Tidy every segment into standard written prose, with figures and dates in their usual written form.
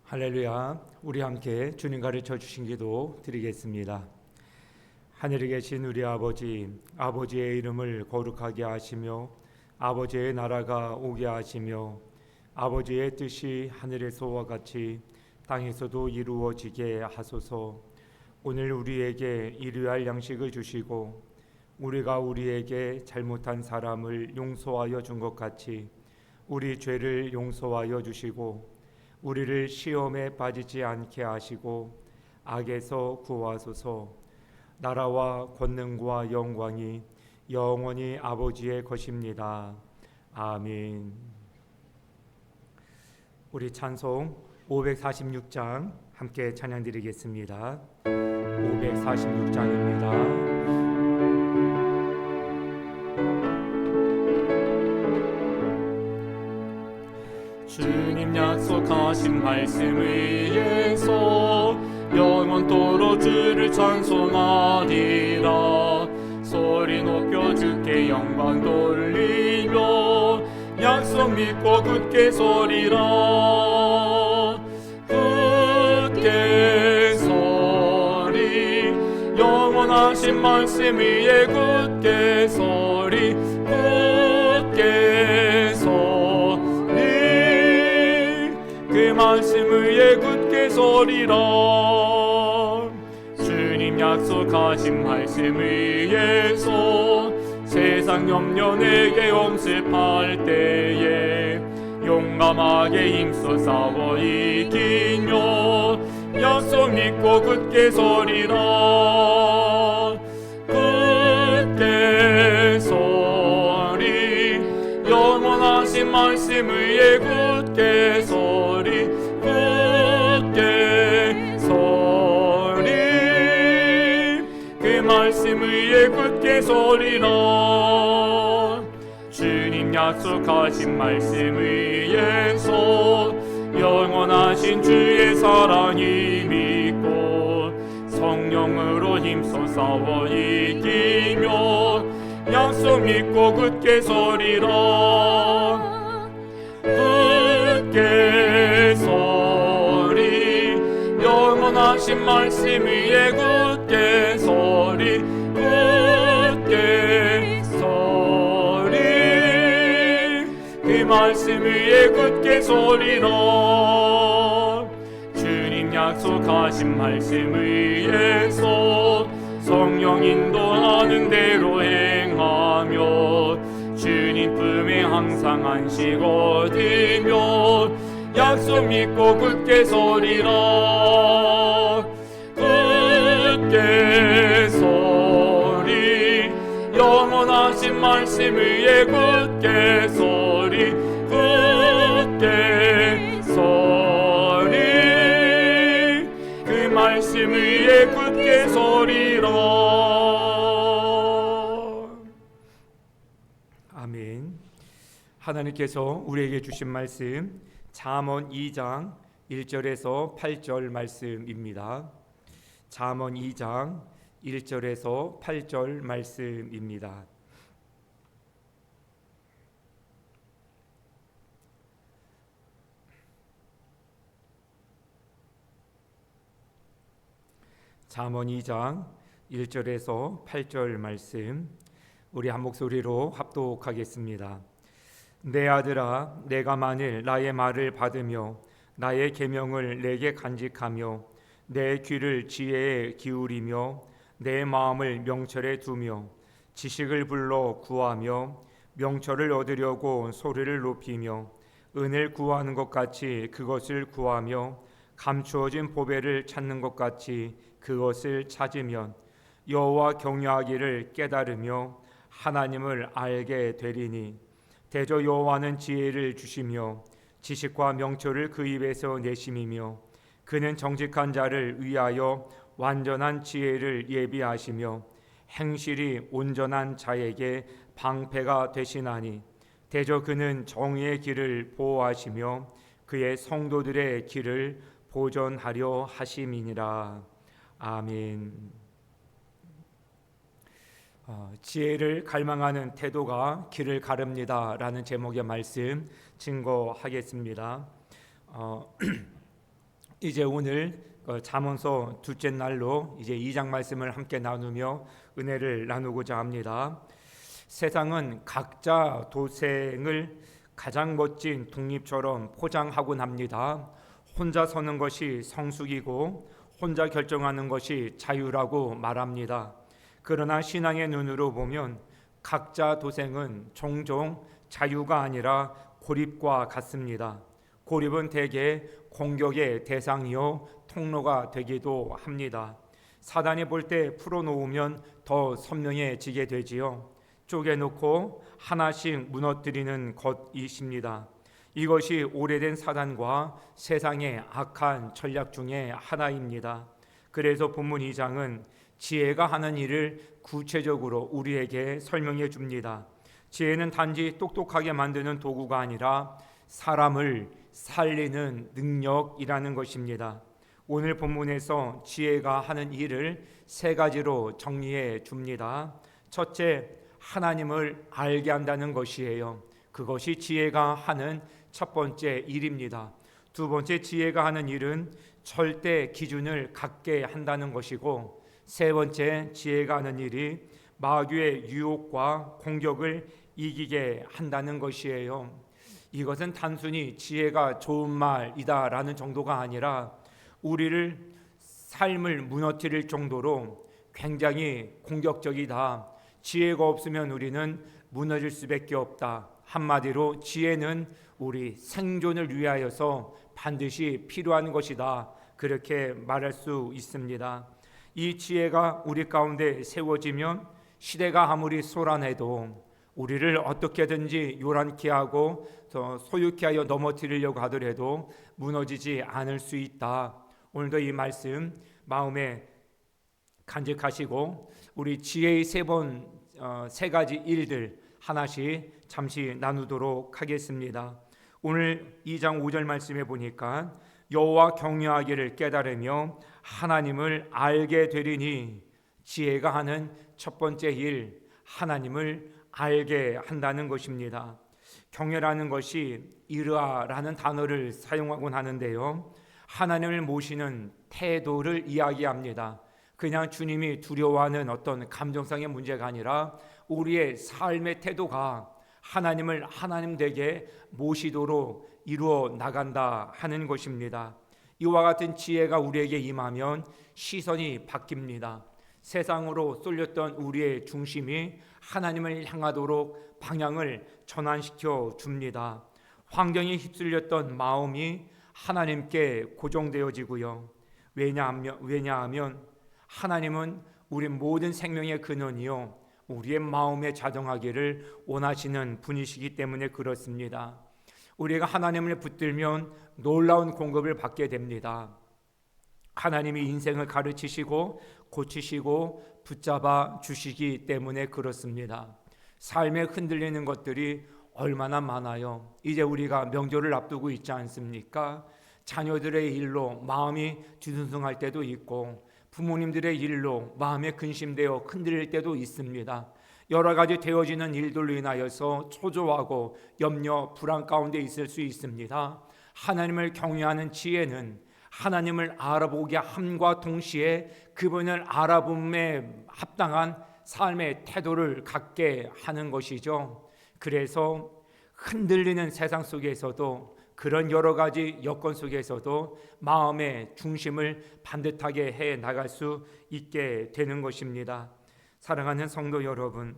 할렐루야. 우리 함께 주님 가르쳐 주신 기도 드리겠습니다. 하늘에 계신 우리 아버지, 아버지의 이름을 거룩하게 하시며 아버지의 나라가 오게 하시며 아버지의 뜻이 하늘에서와 같이 땅에서도 이루어지게 하소서. 오늘 우리에게 일용할 양식을 주시고 우리가 우리에게 잘못한 사람을 용서하여 준 것 같이 우리 죄를 용서하여 주시고 우리를 시험에 빠지지 않게 하시고 악에서 구하소서. 나라와 권능과 영광이 영원히 아버지의 것입니다. 아멘. 우리 찬송 546장 함께 찬양드리겠습니다. 546장입니다. 주님 약속하신 말씀 위에서 영원토록 주를 찬송하리라. 소리 높여 주께 영광 돌리며 약속 믿고 굳게 서리라. 굳게 서리 영원하신 말씀 위에 굳게 서리. 굳게 서리 그 말씀 위에 굳게 서리라. 주님 약속하신 말씀 위에서 세상 염려 내게 엄습할 때에 용감하게 힘써 싸워 이기며 약속 믿고 굳게 서리라. 굳게 서리 영원하신 말씀 위에 굳게 서리. 굳게 서리 그 말씀 위에 굳게 서리라. 주님 약속하신 말씀 위에서 영원하신 주의 사랑이 믿고 성령으로 힘써 싸워 이기며 약속 믿고 굳게 서리라. 굳게 서리 영원하신 말씀 위에 굳게 서리. 굳게 서리 그 말씀 위에 굳게 서리라. 주님 약속하신 말씀 위에서 성령 인도하는 대로 행하며 주님 품에 항상 안식 얻으며 약속 믿고 굳게 서리라. 굳게 서리 영원하신 말씀 위에 굳게 서리. 굳게 서리 그 말씀 위에 굳게 서리라. 아멘. 하나님께서 우리에게 주신 말씀 잠언 2장 1절에서 8절 말씀입니다. 잠언 2장 1절에서 8절 말씀입니다. 잠언 2장 1절에서 8절 말씀 우리 한 목소리로 합독하겠습니다. 내 아들아, 내가 만일 나의 말을 받으며 나의 계명을 내게 간직하며 내 귀를 지혜에 기울이며 내 마음을 명철에 두며 지식을 불러 구하며 명철을 얻으려고 소리를 높이며 은을 구하는 것 같이 그것을 구하며 감추어진 보배를 찾는 것 같이 그것을 찾으면 여호와 경외하기를 깨달으며 하나님을 알게 되리니 대저 여호와는 지혜를 주시며 지식과 명철을 그 입에서 내심이며 그는 정직한 자를 위하여 완전한 지혜를 예비하시며 행실이 온전한 자에게 방패가 되시나니 대저 그는 정의의 길을 보호하시며 그의 성도들의 길을 보존하려 하심이니라. 아멘. 지혜를 갈망하는 태도가 길을 가릅니다 라는 제목의 말씀 증거하겠습니다. 이제 오늘 잠언서 둘째 날로 이제 2장 말씀을 함께 나누며 은혜를 나누고자 합니다. 세상은 각자 도생을 가장 멋진 독립처럼 포장하곤 합니다. 혼자 서는 것이 성숙이고 혼자 결정하는 것이 자유라고 말합니다. 그러나 신앙의 눈으로 보면 각자 도생은 종종 자유가 아니라 고립과 같습니다. 고립은 대개 공격의 대상이요 통로가 되기도 합니다. 사단이 볼 때 풀어놓으면 더 선명해지게 되지요. 쪼개놓고 하나씩 무너뜨리는 것이십니다. 이것이 오래된 사단과 세상의 악한 전략 중에 하나입니다. 그래서 본문 2장은 지혜가 하는 일을 구체적으로 우리에게 설명해 줍니다. 지혜는 단지 똑똑하게 만드는 도구가 아니라 사람을 살리는 능력이라는 것입니다. 오늘 본문에서 지혜가 하는 일을 세 가지로 정리해 줍니다. 첫째, 하나님을 알게 한다는 것이에요. 그것이 지혜가 하는 첫 번째 일입니다. 두 번째, 지혜가 하는 일은 절대 기준을 갖게 한다는 것이고, 세 번째, 지혜가 하는 일이 마귀의 유혹과 공격을 이기게 한다는 것이에요. 이것은 단순히 지혜가 좋은 말이다라는 정도가 아니라 우리를 삶을 무너뜨릴 정도로 굉장히 공격적이다. 지혜가 없으면 우리는 무너질 수밖에 없다. 한마디로 지혜는 우리 생존을 위하여서 반드시 필요한 것이다. 그렇게 말할 수 있습니다. 이 지혜가 우리 가운데 세워지면 시대가 아무리 쏘라내도 우리를 어떻게든지 요란케 하고 소유케 하여 넘어뜨리려고 하더라도 무너지지 않을 수 있다. 오늘도 이 말씀 마음에 간직하시고 우리 지혜의 세 가지 일들 하나씩 잠시 나누도록 하겠습니다. 오늘 2장 5절 말씀에 보니까 여호와 경외하기를 깨달으며 하나님을 알게 되리니, 지혜가 하는 첫 번째 일, 하나님을 알게 한다는 것입니다. 경외라는 것이 이르아라는 단어를 사용하곤 하는데요, 하나님을 모시는 태도를 이야기합니다. 그냥 주님이 두려워하는 어떤 감정상의 문제가 아니라 우리의 삶의 태도가 하나님을 하나님 되게 모시도록 이루어 나간다 하는 것입니다. 이와 같은 지혜가 우리에게 임하면 시선이 바뀝니다. 세상으로 쏠렸던 우리의 중심이 하나님을 향하도록 방향을 전환시켜 줍니다. 환경에 휩쓸렸던 마음이 하나님께 고정되어지고요. 왜냐하면 하나님은 우리 모든 생명의 근원이요 우리의 마음에 자정하기를 원하시는 분이시기 때문에 그렇습니다. 우리가 하나님을 붙들면 놀라운 공급을 받게 됩니다. 하나님이 인생을 가르치시고 고치시고 붙잡아 주시기 때문에 그렇습니다. 삶에 흔들리는 것들이 얼마나 많아요. 이제 우리가 명절을 앞두고 있지 않습니까? 자녀들의 일로 마음이 뒤숭숭할 때도 있고 부모님들의 일로 마음에 근심되어 흔들릴 때도 있습니다. 여러 가지 되어지는 일들로 인하여서 초조하고 염려, 불안 가운데 있을 수 있습니다. 하나님을 경외하는 지혜는 하나님을 알아보게 함과 동시에 그분을 알아봄에 합당한 삶의 태도를 갖게 하는 것이죠. 그래서 흔들리는 세상 속에서도, 그런 여러 가지 여건 속에서도 마음의 중심을 반듯하게 해 나갈 수 있게 되는 것입니다. 사랑하는 성도 여러분,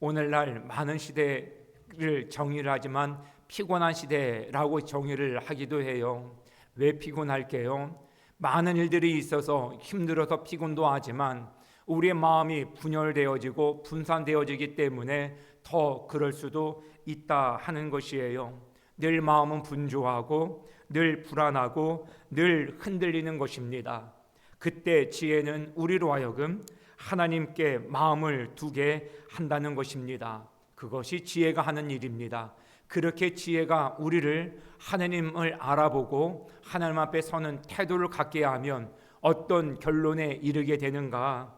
오늘날 많은 시대를 정의를 하지만 피곤한 시대라고 정의를 하기도 해요. 왜 피곤할게요? 많은 일들이 있어서 힘들어서 피곤도 하지만 우리의 마음이 분열되어지고 분산되어지기 때문에 더 그럴 수도 있다 하는 것이에요. 늘 마음은 분주하고 늘 불안하고 늘 흔들리는 것입니다. 그때 지혜는 우리로 하여금 하나님께 마음을 두게 한다는 것입니다. 그것이 지혜가 하는 일입니다. 그렇게 지혜가 우리를 하나님을 알아보고 하나님 앞에 서는 태도를 갖게 하면 어떤 결론에 이르게 되는가?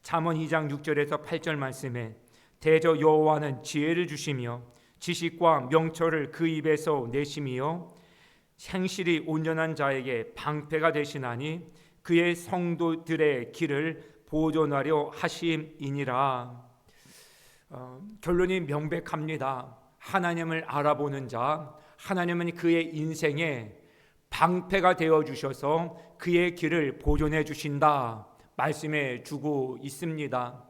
잠언 2장 6절에서 8절 말씀에 대저 여호와는 지혜를 주시며 지식과 명철을 그 입에서 내심이요 행실이 온전한 자에게 방패가 되시나니 그의 성도들의 길을 보존하려 하심이니라. 결론이 명백합니다. 하나님을 알아보는 자, 하나님은 그의 인생에 방패가 되어 주셔서 그의 길을 보존해 주신다 말씀해 주고 있습니다.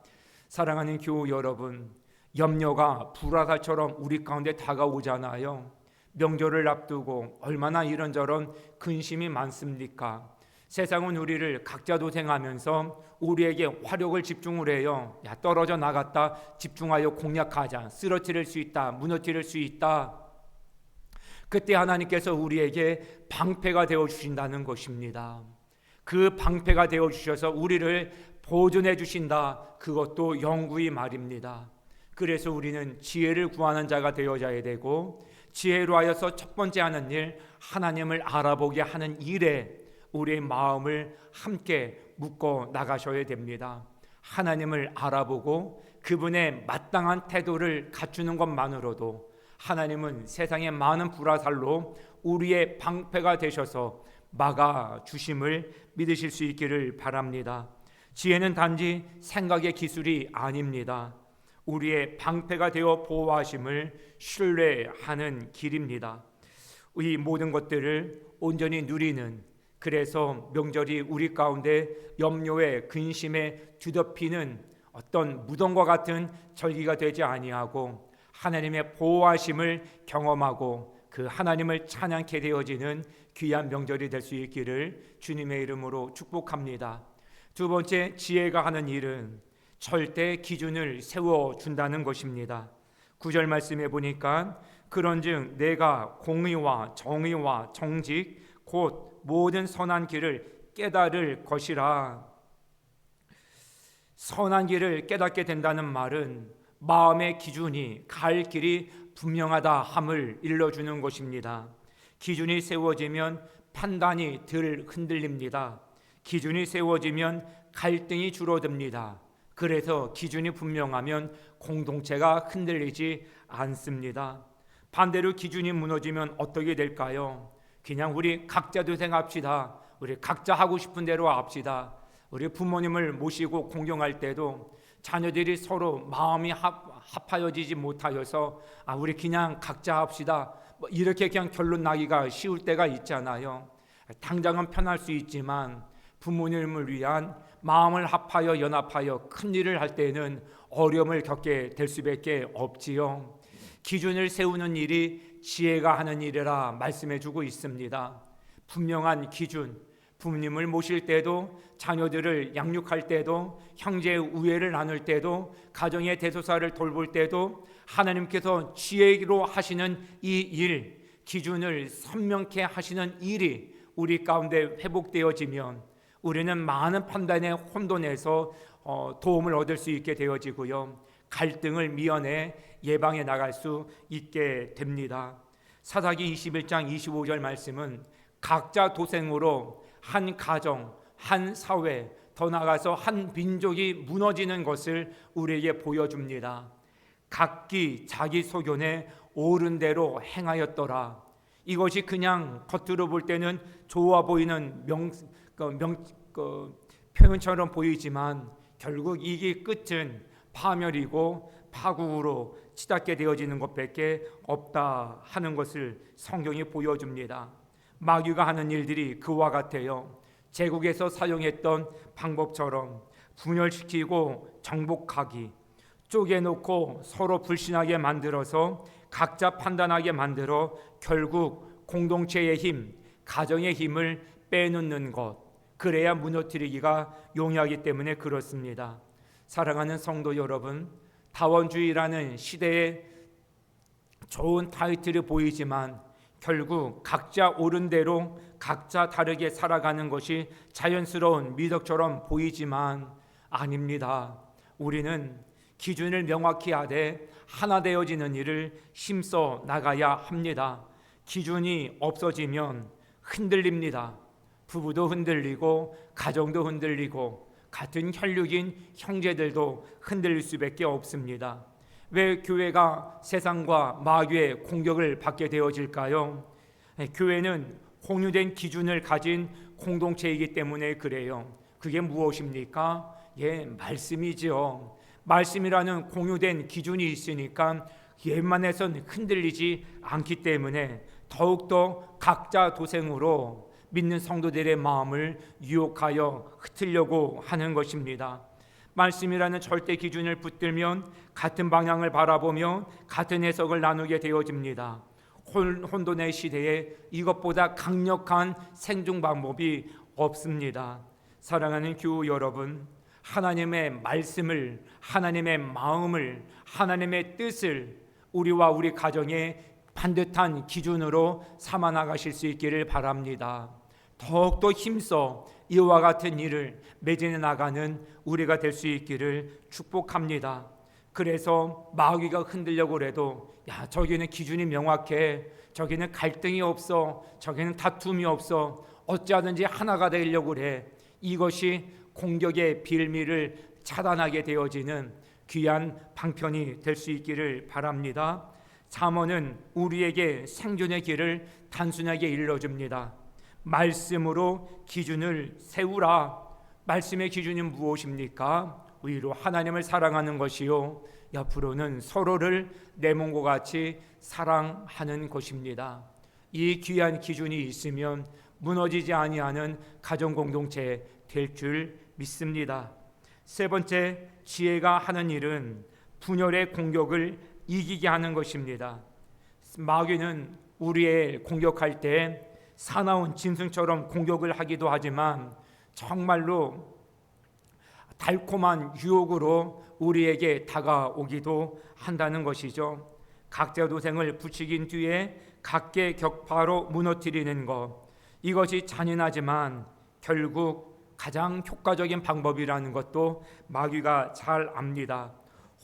사랑하는 교우 여러분, 염려가 불화살처럼 우리 가운데 다가오잖아요. 명절을 앞두고 얼마나 이런저런 근심이 많습니까? 세상은 우리를 각자 도생하면서 우리에게 화력을 집중을 해요. 야, 떨어져 나갔다 집중하여 공략하자. 쓰러뜨릴 수 있다, 무너뜨릴 수 있다. 그때 하나님께서 우리에게 방패가 되어 주신다는 것입니다. 그 방패가 되어 주셔서 우리를 보존해 주신다. 그것도 영구히 말입니다. 그래서 우리는 지혜를 구하는 자가 되어져야 되고, 지혜로 하여서 첫 번째 하는 일, 하나님을 알아보게 하는 일에 우리의 마음을 함께 묶어 나가셔야 됩니다. 하나님을 알아보고 그분의 마땅한 태도를 갖추는 것만으로도 하나님은 세상의 많은 불화살로 우리의 방패가 되셔서 막아 주심을 믿으실 수 있기를 바랍니다. 지혜는 단지 생각의 기술이 아닙니다. 우리의 방패가 되어 보호하심을 신뢰하는 길입니다. 이 모든 것들을 온전히 누리는, 그래서 명절이 우리 가운데 염려에 근심에 뒤덮이는 어떤 무덤과 같은 절기가 되지 아니하고 하나님의 보호하심을 경험하고 그 하나님을 찬양케 되어지는 귀한 명절이 될 수 있기를 주님의 이름으로 축복합니다. 두 번째, 지혜가 하는 일은 절대 기준을 세워준다는 것입니다. 9절 말씀해 보니까 그런즉 내가 공의와 정의와 정직 곧 모든 선한 길을 깨달을 것이라. 선한 길을 깨닫게 된다는 말은 마음의 기준이, 갈 길이 분명하다 함을 일러주는 것입니다. 기준이 세워지면 판단이 덜 흔들립니다. 기준이 세워지면 갈등이 줄어듭니다. 그래서 기준이 분명하면 공동체가 흔들리지 않습니다. 반대로 기준이 무너지면 어떻게 될까요? 그냥 우리 각자 도생합시다. 우리 각자 하고 싶은 대로 합시다. 우리 부모님을 모시고 공경할 때도 자녀들이 서로 마음이 합하여지지 못하여서 우리 그냥 각자 합시다, 이렇게 그냥 결론 나기가 쉬울 때가 있잖아요. 당장은 편할 수 있지만 부모님을 위한 마음을 합하여 연합하여 큰 일을 할 때는 어려움을 겪게 될 수밖에 없지요. 기준을 세우는 일이 지혜가 하는 일이라 말씀해 주고 있습니다. 분명한 기준, 부모님을 모실 때도, 자녀들을 양육할 때도, 형제의 우애를 나눌 때도, 가정의 대소사를 돌볼 때도 하나님께서 지혜로 하시는 이 일, 기준을 선명케 하시는 일이 우리 가운데 회복되어지면 우리는 많은 판단의 혼돈에서 도움을 얻을 수 있게 되어지고요, 갈등을 미연에 예방해 나갈 수 있게 됩니다. 사사기 21장 25절 말씀은 각자 도생으로 한 가정, 한 사회, 더 나아가서 한 민족이 무너지는 것을 우리에게 보여줍니다. 각기 자기 소견에 옳은 대로 행하였더라. 이것이 그냥 겉으로 볼 때는 좋아 보이는 표현처럼 보이지만 결국 이게 끝은 파멸이고 파국으로 치닫게 되어지는 것밖에 없다 하는 것을 성경이 보여줍니다. 마귀가 하는 일들이 그와 같아요. 제국에서 사용했던 방법처럼 분열시키고 정복하기, 쪼개놓고 서로 불신하게 만들어서 각자 판단하게 만들어 결국 공동체의 힘, 가정의 힘을 빼놓는 것, 그래야 무너뜨리기가 용이하기 때문에 그렇습니다. 사랑하는 성도 여러분, 다원주의라는 시대에 좋은 타이틀이 보이지만 결국 각자 옳은 대로 각자 다르게 살아가는 것이 자연스러운 미덕처럼 보이지만 아닙니다. 우리는 기준을 명확히 하되 하나 되어지는 일을 힘써 나가야 합니다. 기준이 없어지면 흔들립니다. 부부도 흔들리고 가정도 흔들리고 같은 혈육인 형제들도 흔들릴 수밖에 없습니다. 왜 교회가 세상과 마귀의 공격을 받게 되어질까요? 교회는 공유된 기준을 가진 공동체이기 때문에 그래요. 그게 무엇입니까? 말씀이지요. 말씀이라는 공유된 기준이 있으니까 웬만해선 흔들리지 않기 때문에 더욱더 각자 도생으로 믿는 성도들의 마음을 유혹하여 흩으려고 하는 것입니다. 말씀이라는 절대 기준을 붙들면 같은 방향을 바라보며 같은 해석을 나누게 되어집니다. 혼돈의 시대에 이것보다 강력한 생존 방법이 없습니다. 사랑하는 교우 여러분, 하나님의 말씀을, 하나님의 마음을, 하나님의 뜻을 우리와 우리 가정의 반듯한 기준으로 삼아 나가실 수 있기를 바랍니다. 더욱더 힘써 이와 같은 일을 매진해 나가는 우리가 될 수 있기를 축복합니다. 그래서 마귀가 흔들려고 해도 저기는 기준이 명확해, 저기는 갈등이 없어, 저기는 다툼이 없어, 어찌하든지 하나가 되려고 그래. 이것이 공격의 빌미를 차단하게 되어지는 귀한 방편이 될 수 있기를 바랍니다. 잠언은 우리에게 생존의 길을 단순하게 일러줍니다. 말씀으로 기준을 세우라. 말씀의 기준은 무엇입니까? 의로 하나님을 사랑하는 것이요, 옆으로는 서로를 내 몸과 같이 사랑하는 것입니다. 이 귀한 기준이 있으면 무너지지 아니하는 가정 공동체 될 줄 믿습니다. 세 번째, 지혜가 하는 일은 분열의 공격을 이기게 하는 것입니다. 마귀는 우리의 공격할 때 사나운 짐승처럼 공격을 하기도 하지만 정말로 달콤한 유혹으로 우리에게 다가오기도 한다는 것이죠. 각자 도생을 부추긴 뒤에 각계 격파로 무너뜨리는 것, 이것이 잔인하지만 결국 가장 효과적인 방법이라는 것도 마귀가 잘 압니다.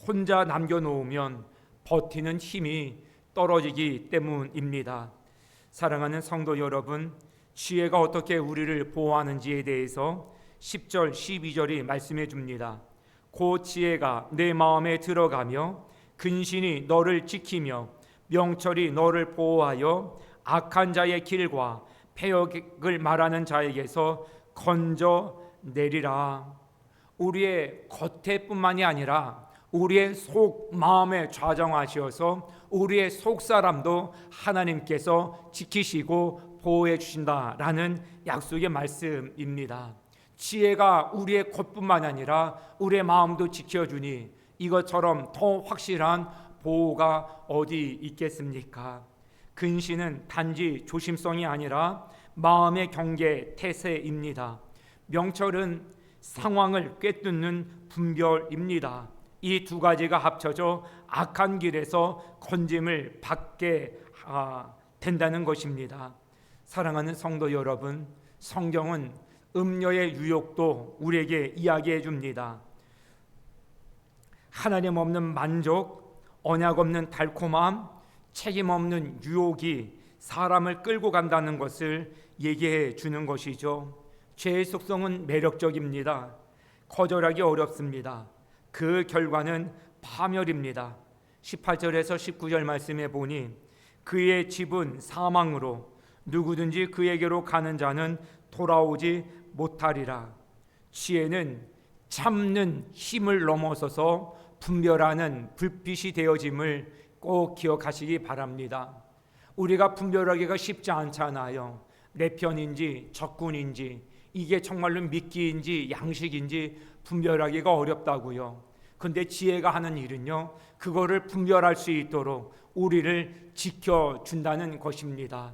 혼자 남겨놓으면 버티는 힘이 떨어지기 때문입니다. 사랑하는 성도 여러분, 지혜가 어떻게 우리를 보호하는지에 대해서 10절, 12절이 말씀해 줍니다. 그 지혜가 내 마음에 들어가며 근신이 너를 지키며 명철이 너를 보호하여 악한 자의 길과 패역을 말하는 자에게서 건져내리라. 우리의 겉에뿐만이 아니라 우리의 속 마음에 좌정하시어서 우리의 속 사람도 하나님께서 지키시고 보호해 주신다라는 약속의 말씀입니다. 지혜가 우리의 겉뿐만 아니라 우리의 마음도 지켜주니 이것처럼 더 확실한 보호가 어디 있겠습니까? 근신은 단지 조심성이 아니라 마음의 경계 태세입니다. 명철은 상황을 꿰뚫는 분별입니다. 이 두 가지가 합쳐져 악한 길에서 건짐을 받게 된다는 것입니다. 사랑하는 성도 여러분, 성경은 음녀의 유혹도 우리에게 이야기해 줍니다. 하나님 없는 만족, 언약 없는 달콤함, 책임 없는 유혹이 사람을 끌고 간다는 것을 얘기해 주는 것이죠. 죄의 속성은 매력적입니다. 거절하기 어렵습니다. 그 결과는 파멸입니다. 18절에서 19절 말씀에 보니 그의 집은 사망으로 누구든지 그에게로 가는 자는 돌아오지 못하리라. 지혜는 참는 힘을 넘어서서 분별하는 불빛이 되어짐을 꼭 기억하시기 바랍니다. 우리가 분별하기가 쉽지 않잖아요. 내 편인지 적군인지, 이게 정말로 미끼인지 양식인지 분별하기가 어렵다고요. 근데 지혜가 하는 일은요, 그거를 분별할 수 있도록 우리를 지켜준다는 것입니다.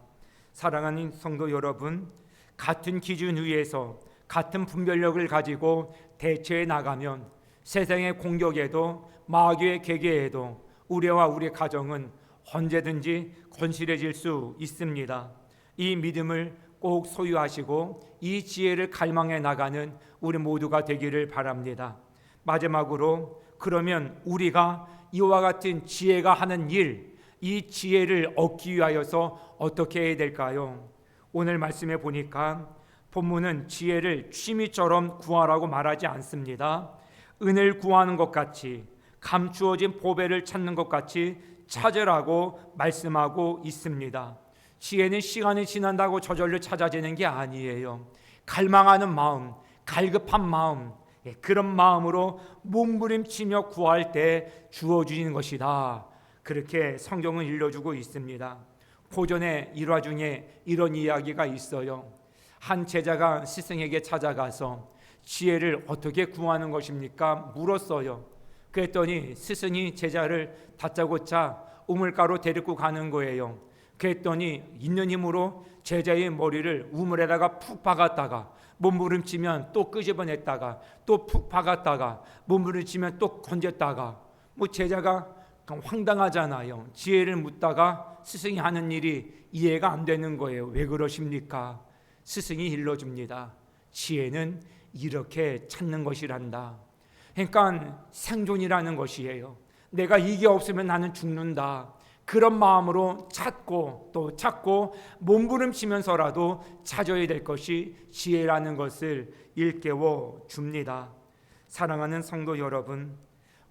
사랑하는 성도 여러분, 같은 기준 위에서 같은 분별력을 가지고 대처해 나가면 세상의 공격에도 마귀의 계계에도 우리와 우리 가정은 언제든지 건실해질 수 있습니다. 이 믿음을 꼭 소유하시고 이 지혜를 갈망해 나가는 우리 모두가 되기를 바랍니다. 마지막으로, 그러면 우리가 이와 같은 지혜가 하는 일, 이 지혜를 얻기 위하여서 어떻게 해야 될까요? 오늘 말씀에 보니까 본문은 지혜를 취미처럼 구하라고 말하지 않습니다. 은을 구하는 것 같이, 감추어진 보배를 찾는 것 같이 찾으라고 말씀하고 있습니다. 지혜는 시간이 지난다고 저절로 찾아지는 게 아니에요. 갈망하는 마음, 갈급한 마음, 그런 마음으로 몸부림치며 구할 때 주어지는 것이다. 그렇게 성경은 일러주고 있습니다. 고전의 일화 중에 이런 이야기가 있어요. 한 제자가 스승에게 찾아가서 지혜를 어떻게 구하는 것입니까? 물었어요. 그랬더니 스승이 제자를 다짜고짜 우물가로 데리고 가는 거예요. 그랬더니 있는 힘으로 제자의 머리를 우물에다가 푹 박았다가 몸부림치면 또 끄집어냈다가 또 푹 박았다가 몸부림치면 또 건졌다가, 제자가 황당하잖아요. 지혜를 묻다가 스승이 하는 일이 이해가 안 되는 거예요. 왜 그러십니까? 스승이 일러줍니다. 지혜는 이렇게 찾는 것이란다. 그러니까 생존이라는 것이에요. 내가 이게 없으면 나는 죽는다. 그런 마음으로 찾고 또 찾고 몸부림치면서라도 찾아야 될 것이 지혜라는 것을 일깨워 줍니다. 사랑하는 성도 여러분,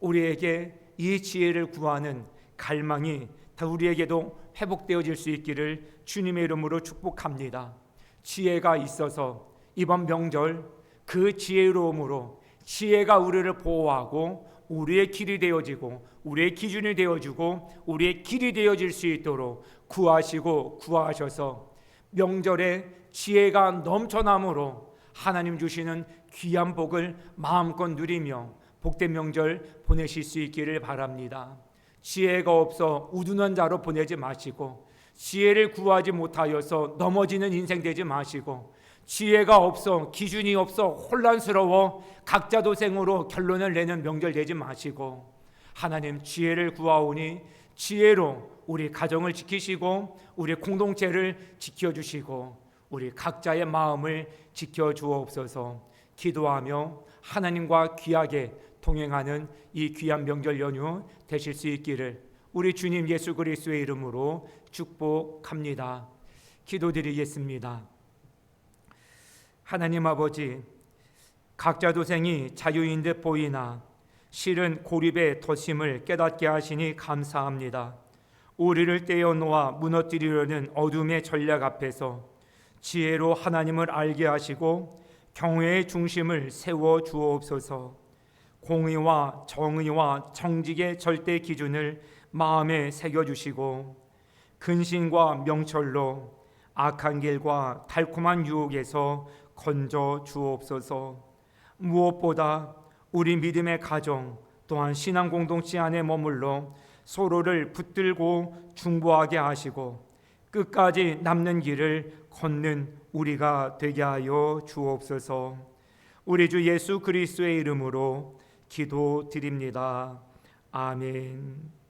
우리에게 이 지혜를 구하는 갈망이 다 우리에게도 회복되어질 수 있기를 주님의 이름으로 축복합니다. 지혜가 있어서 이번 명절 그 지혜로움으로 지혜가 우리를 보호하고 우리의 길이 되어지고 우리의 기준이 되어주고 우리의 길이 되어질 수 있도록 구하시고 구하셔서 명절에 지혜가 넘쳐남으로 하나님 주시는 귀한 복을 마음껏 누리며 복된 명절 보내실 수 있기를 바랍니다. 지혜가 없어 우둔한 자로 보내지 마시고, 지혜를 구하지 못하여서 넘어지는 인생 되지 마시고, 지혜가 없어 기준이 없어 혼란스러워 각자 도생으로 결론을 내는 명절 되지 마시고, 하나님 지혜를 구하오니 지혜로 우리 가정을 지키시고 우리 공동체를 지켜주시고 우리 각자의 마음을 지켜주옵소서. 기도하며 하나님과 귀하게 동행하는 이 귀한 명절 연휴 되실 수 있기를 우리 주님 예수 그리스도의 이름으로 축복합니다. 기도드리겠습니다. 하나님 아버지, 각자 도생이 자유인 듯 보이나 실은 고립의 도심을 깨닫게 하시니 감사합니다. 우리를 떼어놓아 무너뜨리려는 어둠의 전략 앞에서 지혜로 하나님을 알게 하시고 경외의 중심을 세워 주옵소서. 공의와 정의와 정직의 절대 기준을 마음에 새겨주시고 근신과 명철로 악한 길과 달콤한 유혹에서 건져 주옵소서. 무엇보다 우리 믿음의 가정 또한 신앙 공동체 안에 머물러 서로를 붙들고 중보하게 하시고 끝까지 남는 길을 걷는 우리가 되게 하여 주옵소서. 우리 주 예수 그리스도의 이름으로 기도드립니다. 아멘.